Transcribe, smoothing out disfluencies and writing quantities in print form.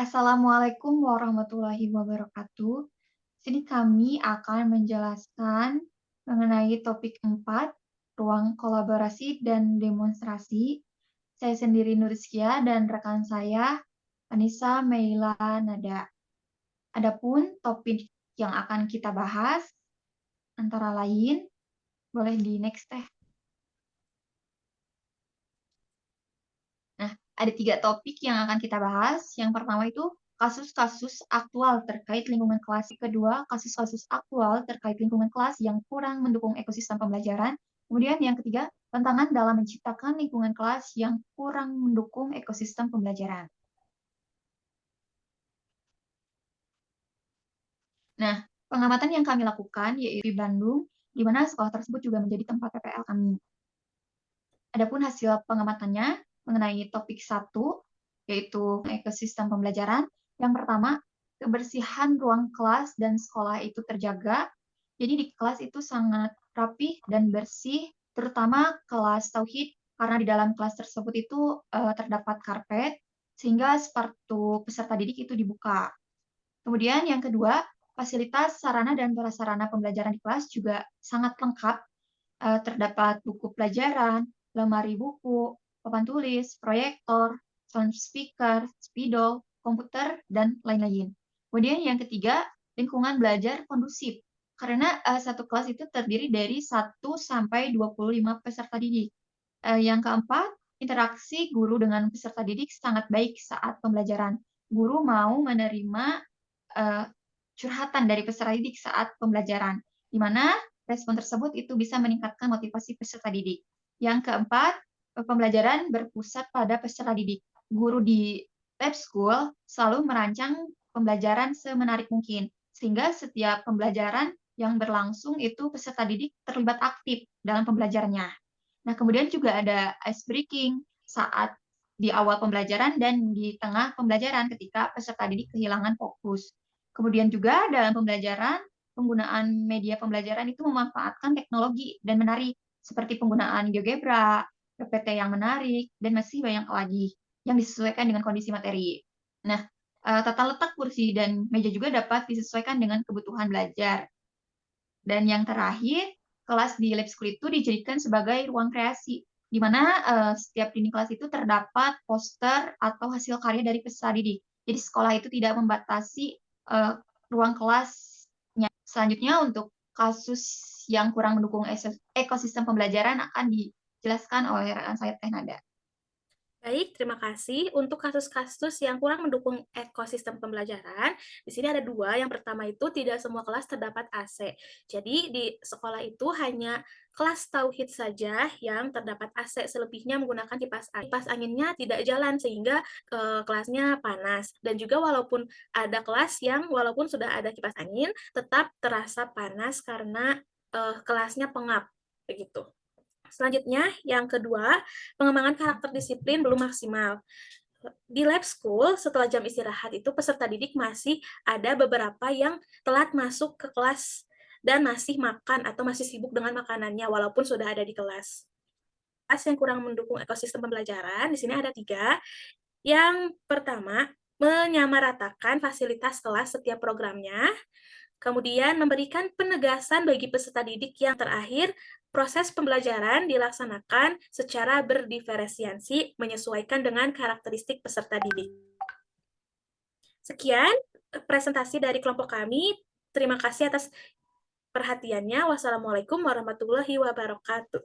Assalamualaikum warahmatullahi wabarakatuh. Sini kami akan menjelaskan mengenai topik 4, ruang kolaborasi dan demonstrasi. Saya sendiri Nurskia dan rekan saya Anissa Meila Nada. Adapun topik yang akan kita bahas antara lain, boleh di next teh. Nah, ada 3 topik yang akan kita bahas. Yang pertama itu kasus-kasus aktual terkait lingkungan kelas. Kedua, kasus-kasus aktual terkait lingkungan kelas yang kurang mendukung ekosistem pembelajaran. Kemudian yang ketiga, tantangan dalam menciptakan lingkungan kelas yang kurang mendukung ekosistem pembelajaran. Nah, pengamatan yang kami lakukan yaitu di Bandung, di mana sekolah tersebut juga menjadi tempat PPL kami. Adapun hasil pengamatannya mengenai topik 1, yaitu ekosistem pembelajaran. Yang pertama, kebersihan ruang kelas dan sekolah itu terjaga. Jadi di kelas itu sangat rapih dan bersih, terutama kelas tauhid, karena di dalam kelas tersebut itu terdapat karpet, sehingga sepatu peserta didik itu dibuka. Kemudian yang kedua, fasilitas sarana dan prasarana pembelajaran di kelas juga sangat lengkap. Terdapat buku pelajaran, lemari buku, papan tulis, proyektor, sound speaker, spidol, komputer, dan lain-lain. Kemudian yang ketiga, lingkungan belajar kondusif. Karena satu kelas itu terdiri dari 1 sampai 25 peserta didik. Yang keempat, interaksi guru dengan peserta didik sangat baik saat pembelajaran. Guru mau menerima curhatan dari peserta didik saat pembelajaran, di mana respon tersebut itu bisa meningkatkan motivasi peserta didik. Yang keempat, pembelajaran berpusat pada peserta didik. Guru di lab school selalu merancang pembelajaran semenarik mungkin, sehingga setiap pembelajaran yang berlangsung itu peserta didik terlibat aktif dalam pembelajarannya. Nah, kemudian juga ada ice breaking saat di awal pembelajaran dan di tengah pembelajaran ketika peserta didik kehilangan fokus. Kemudian juga dalam pembelajaran, penggunaan media pembelajaran itu memanfaatkan teknologi dan menarik, seperti penggunaan GeoGebra, PPT yang menarik, dan masih banyak lagi yang disesuaikan dengan kondisi materi. Nah, tata letak kursi dan meja juga dapat disesuaikan dengan kebutuhan belajar. Dan yang terakhir, kelas di lab school itu dijadikan sebagai ruang kreasi, di mana setiap dinding kelas itu terdapat poster atau hasil karya dari peserta didik. Jadi sekolah itu tidak membatasi ruang kelasnya. Selanjutnya untuk kasus yang kurang mendukung ekosistem pembelajaran akan dijelaskan oleh rekan saya Teh Nada. Baik, terima kasih. Untuk kasus-kasus yang kurang mendukung ekosistem pembelajaran, di sini ada dua. Yang pertama itu tidak semua kelas terdapat AC. Jadi di sekolah itu hanya kelas tauhid saja yang terdapat AC. Selebihnya menggunakan kipas angin. Kipas anginnya tidak jalan sehingga kelasnya panas. Dan juga walaupun ada kelas yang walaupun sudah ada kipas angin, tetap terasa panas karena kelasnya pengap. Begitu. Selanjutnya, yang kedua, pengembangan karakter disiplin belum maksimal. Di lab school, setelah jam istirahat itu peserta didik masih ada beberapa yang telat masuk ke kelas dan masih makan atau masih sibuk dengan makanannya walaupun sudah ada di kelas. Kelas yang kurang mendukung ekosistem pembelajaran, di sini ada 3. Yang pertama, menyamaratakan fasilitas kelas setiap programnya. Kemudian memberikan penegasan bagi peserta didik. Yang terakhir, proses pembelajaran dilaksanakan secara berdiferensiasi menyesuaikan dengan karakteristik peserta didik. Sekian presentasi dari kelompok kami. Terima kasih atas perhatiannya. Wassalamualaikum warahmatullahi wabarakatuh.